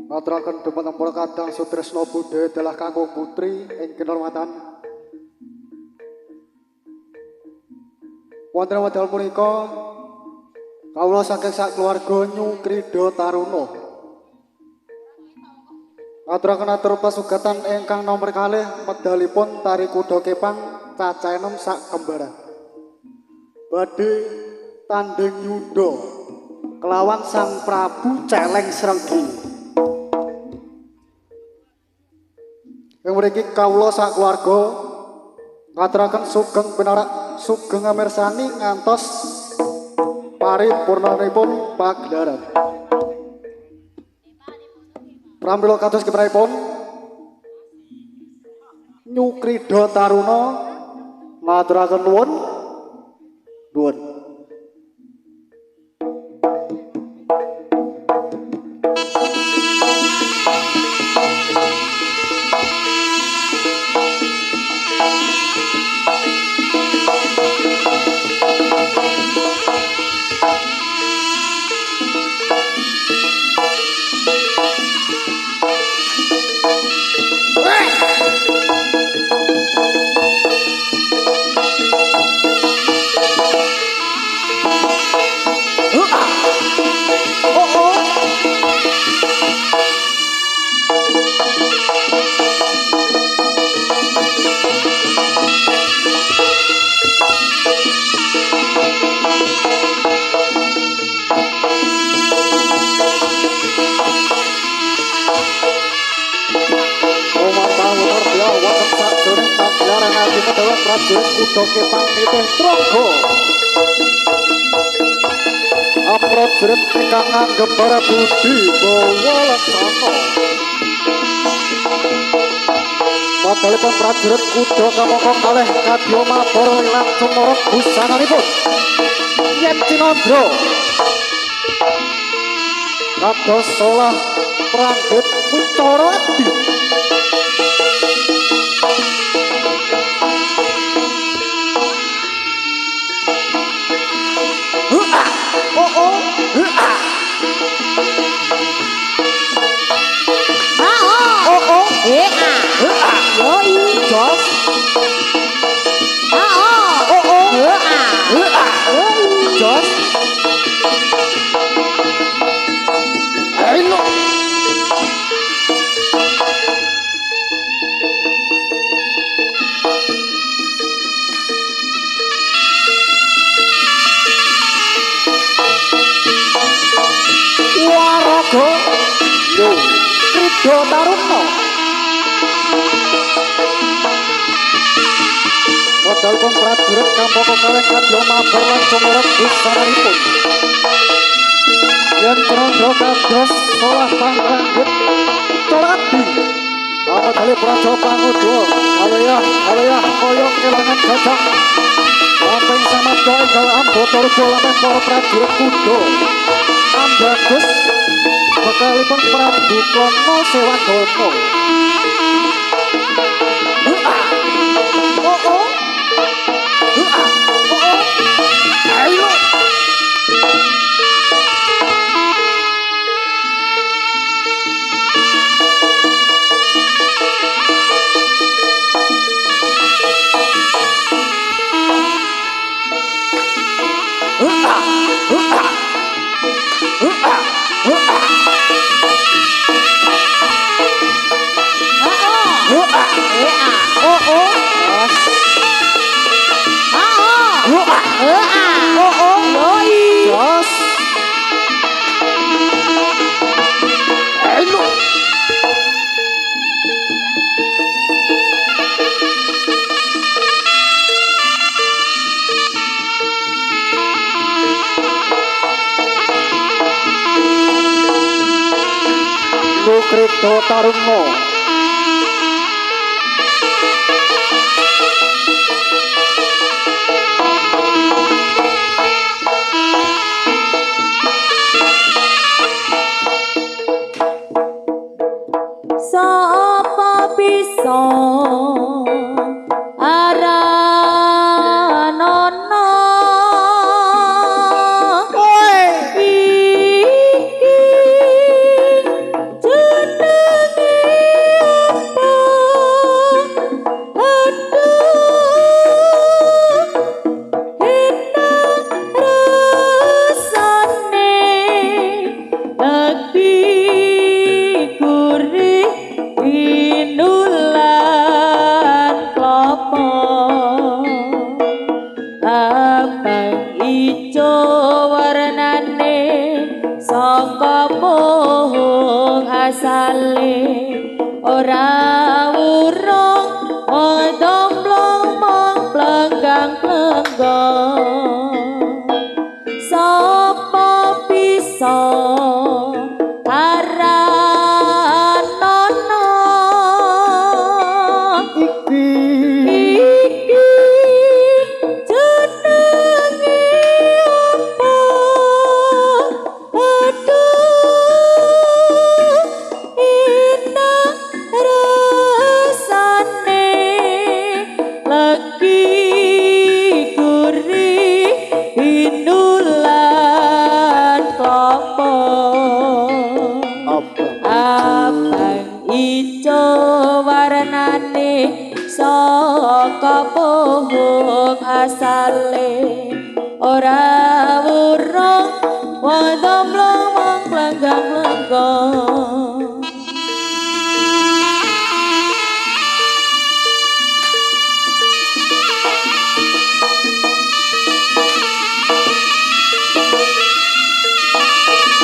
Aturaken dhumateng para kadang Sutresna Budhe dalah kakung putri ing kinurmatan. Wonten wekdal punika kawula saking sak keluarga Nyukrida Taruna aturaken atur pasugatan ingkang nomor kalih medalipun tari kuda kepang cacah enem sak kembaran badhe tanding yuda kelawan Sang Prabu Celeng Srenggi. Ing mriki kawula sak keluarga ngaturaken sugeng pinarak sugeng amirsani ngantos paripurnanipun pagelaran. Pramila kados kiprahipun Nyukrida Taruna ngaturaken nuwun. Prajurit kuda kepang nitih traga prajurit ingkang nganggep para budi bawa laksana padhalipun prajurit kuda kamangka kalih kadya mabur lan cumorot busananipun yen Cinandra kados solah pranggit Wicara Adi. Nyukrida Taruna modalipun prajurit kampaka kalih kadya mabur lan cumorot busananipun yen Cinandra kados solah pangranggit Coradi amadali praja pangudwa kaleyah kaya kelangan gajah lamping samadya enggal ambata rupa lamping para prajurit kuda ambagus bekalipun Prabu Kono Sewandana. Ayo. Yudo Tarungo. Sapa bisa aranono iki jenenge apa aduh enak rasane lagi gurih inulan klopo abang ijo warnane saka pohon asale ora urung odomblong mong plenggang sapa bisa aranono iki jenenge apa aduh enak rasane lagi gurih inulan klopo abang ijo warnane saka pohon asale ora urung wondomblong mong plenggang-plenggang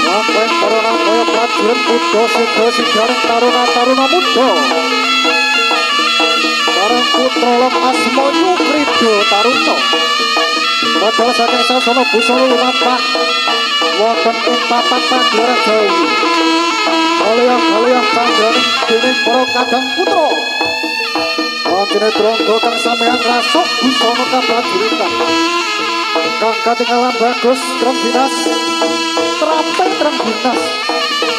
Lampeng corona kaya prajurit kuda sigra-sigraning taruna-taruna muda. Bareng putra lem asma Yukrido Taruna. Modal saking sasana busana lumampah wonten ing papan pagelaran Jawi. Kaliyan panggraning dening para kadang putra. Wonten tronggo kang sampeyan rasuk busana kaprajuritan. Kang katingalan bagus trem dinas terampil trem dinas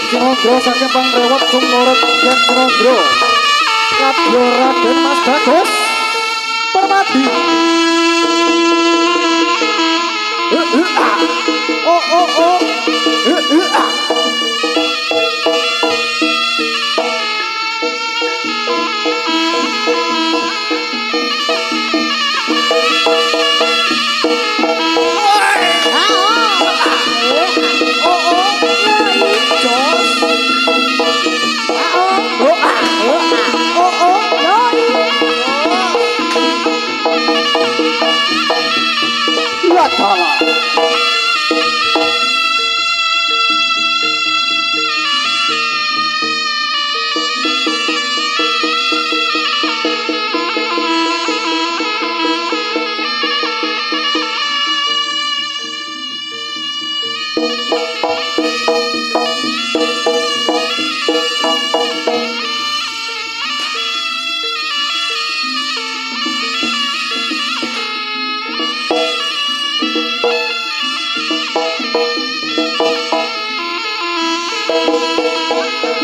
Cinondro saking pangrewat sumurut yen Cinondro Kadya Raden Mas Bagus Permadi oh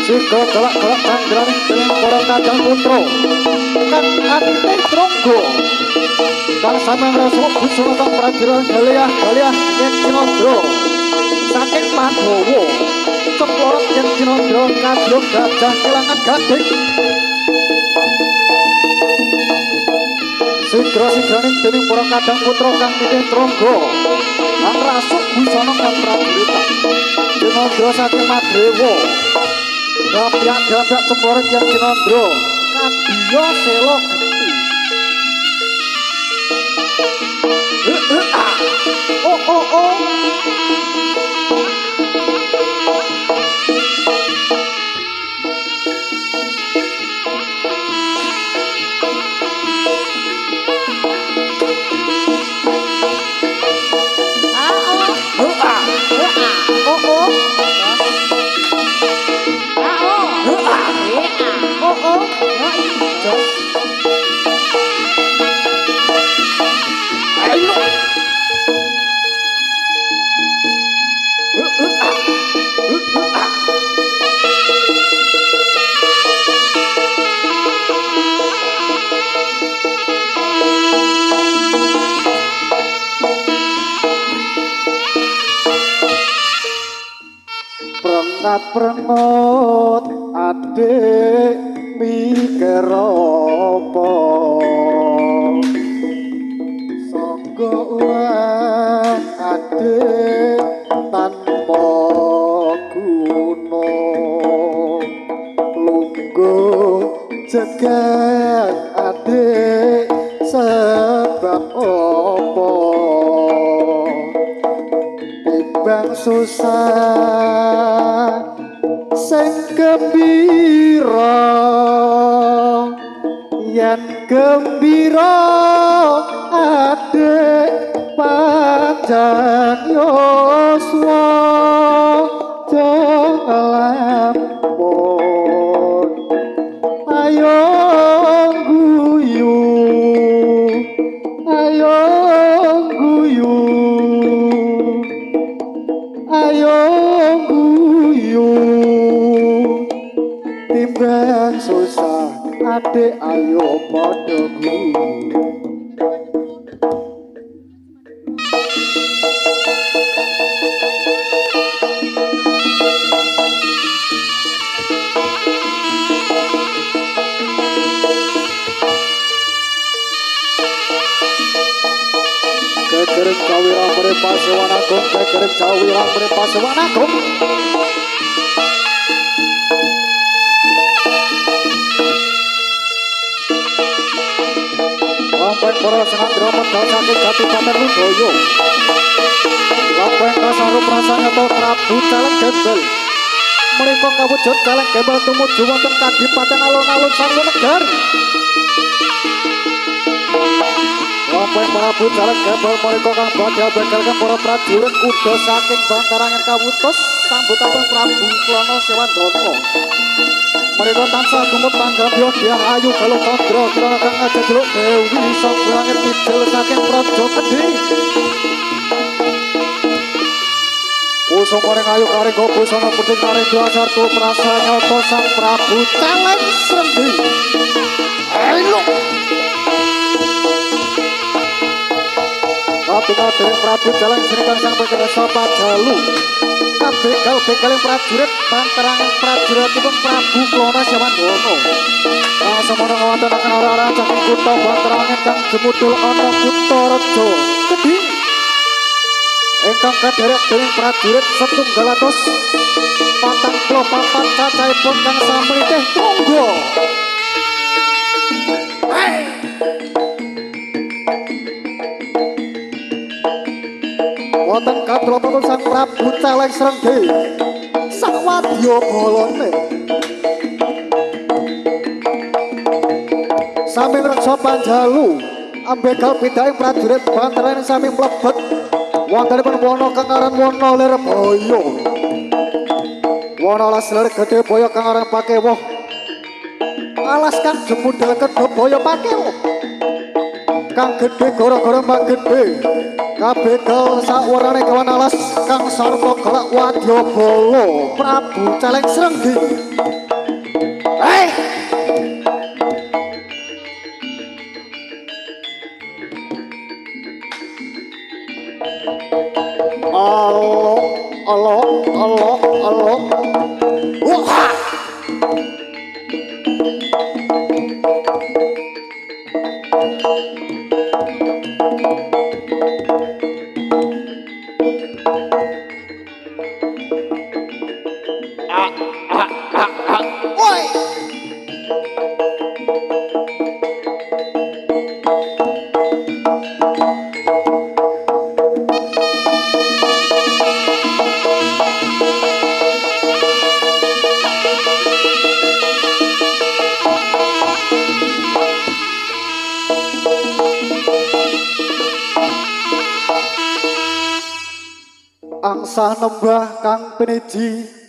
Siga gelak-gelak canggraning dening para kadang putra kang atite tronggo kang sampeyan rasuk busana kang prajurit Galiah yen Cinondro saking Pandawa ceplorot yen Cinondro kadya gajah kelangan gading sigra-sigraning dening para kadang putra kang titih tronggo kang rasuk busana kang prajurit Cinondro saking Madrewa Gapyak-gapyak cemoret yang Cinondro Kadya selo geti oh kaprenot adik mikir apa sangga uang adik tanpa guna lungguh jagat adik sebab apa timbang susah sing gembira yen gembira adik panjang yoswa jangan lampun ayo guyu ayo guyu ayo guyu timbang susah adik ayo padha guyu Kekereng cawira mre Pasewanagung kekereng cawira mre Pasewanagung Lampeng para senandra medal saking Kadipaten Ludaya Lampeng kasarup prasanyata Prabu Caleng Gembel menika kawujud Caleng Gembel tumuju wonten Kadipaten alun-alun Sarwonegar Lampeng Prabu Caleng Gembel menika kang badhe bekelken para prajurit kuda saking bantarangan kawutus sambutanipun Prabu Klana Sewandana. Menika tansah tumut panggambya Dyah Ayu Galuh Candra kirana kang ajejeluk Dewi Sang Langit Pidel saking Praja Kedhi. Pusung paring ayu karing busana putih karing Dwasarta prasanyata Sang Prabu Caleng Srenggi. Ayo Kapika Dening Prabu Caleng Srenggi sang Pekersa Pajalu Begal-begaling prajurit bantarangan prajuritipun Prabu Klana Sewandana kang semono ngawontenaken ora-ora saking kutha bantarangan kang jemudul ana Kutha Reja Kedhi ingkang kaderek dening prajurit 144 cacahipun kang samlitih tungga wonten kadropipun Sang Prabu Caleng Srenggi sawadya balane sami ngreksa Panjalu ambegal pidaing prajurit bantaran sami mlebet wontenipun wana kang aran Wana Lirbaya wana alas lir gedhe baya kang aran Pakewuh alas kang jemudel kedhe baya Pakewuh kang gedhe gara-gara mbak gedhe kabegal sawerane kawan alas kang sarta gelak wadyabala Prabu Caleng Srenggi Allah wah angsah nembah kang piniji